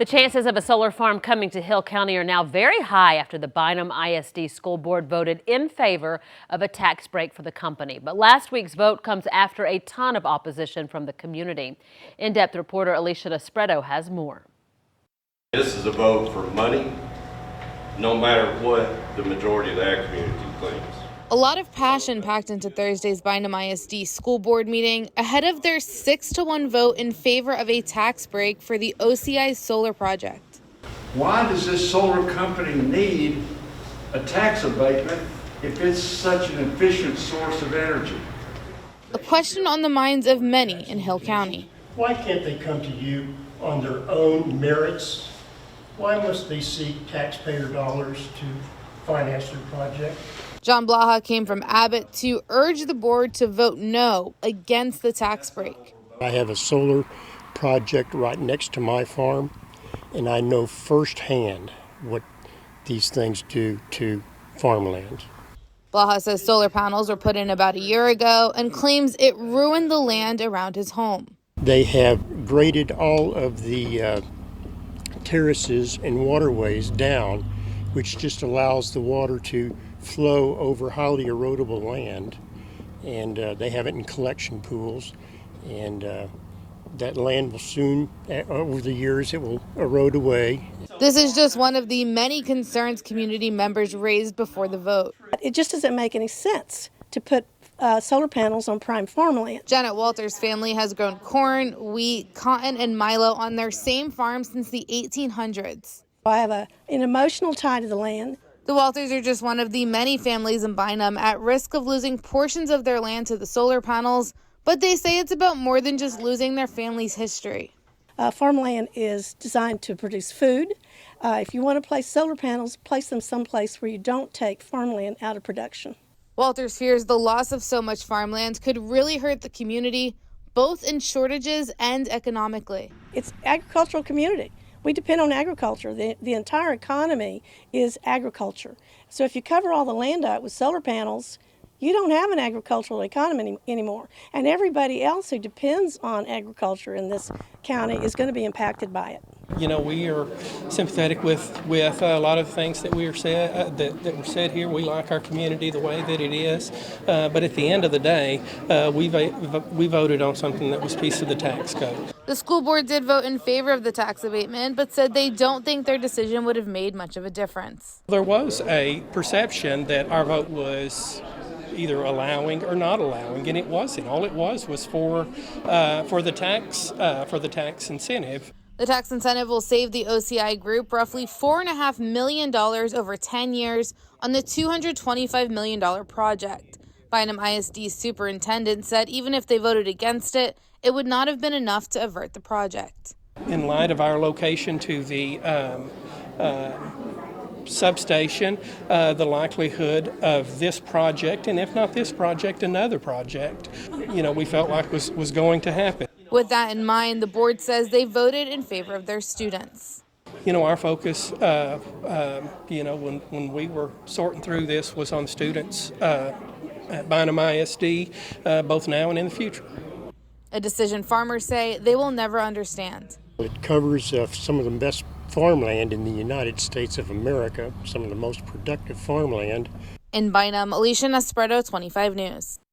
The chances of a solar farm coming to Hill County are now very high after the Bynum ISD school board voted in favor of a tax break for the company. But last week's vote comes after a ton of opposition from the community. In-depth reporter Alicia Nespreto has more. This is a vote for money, no matter what the majority of that community claims. A lot of passion packed into Thursday's Bynum ISD school board meeting ahead of their 6-1 vote in favor of a tax break for the OCI solar project. Why does this solar company need a tax abatement if it's such an efficient source of energy? A question on the minds of many in Hill County. Why can't they come to you on their own merits? Why must they seek taxpayer dollars to finance their project? John Blaha came from Abbott to urge the board to vote no against the tax break. I have a solar project right next to my farm, and I know firsthand what these things do to farmland. Blaha says solar panels were put in about a year ago and claims it ruined the land around his home. They have graded all of the terraces and waterways down, which just allows the water to flow over highly erodible land, and they have it in collection pools, and that land will soon, over the years, it will erode away. This is just one of the many concerns community members raised before the vote. It just doesn't make any sense to put solar panels on prime farmland. Janet Walters' family has grown corn, wheat, cotton, and milo on their same farm since the 1800s. I have an emotional tie to the land. The Walters are just one of the many families in Bynum at risk of losing portions of their land to the solar panels, but they say it's about more than just losing their family's history. Farmland is designed to produce food. If you want to place solar panels, place them someplace where you don't take farmland out of production. Walters fears the loss of so much farmland could really hurt the community, both in shortages and economically. It's an agricultural community. We depend on agriculture. The entire economy is agriculture. So if you cover all the land up with solar panels, you don't have an agricultural economy anymore. And everybody else who depends on agriculture in this county is going to be impacted by it. You know, we are sympathetic with a lot of the things that were said here. We like our community the way that it is, but at the end of the day, we voted on something that was a piece of the tax code. The school board did vote in favor of the tax abatement, but said they don't think their decision would have made much of a difference. There was a perception that our vote was either allowing or not allowing, and it wasn't. All it was for the tax incentive. The tax incentive will save the OCI group roughly $4.5 million over 10 years on the $225 million project. Bynum ISD superintendent said even if they voted against it, it would not have been enough to avert the project. In light of our location to the substation, the likelihood of this project, and if not this project, another project, we felt like was going to happen. With that in mind, the board says they voted in favor of their students. Our focus, when we were sorting through this, was on students at Bynum ISD, both now and in the future. A decision farmers say they will never understand. It covers some of the best farmland in the United States of America, some of the most productive farmland. In Bynum, Alicia Nespreto, 25 News.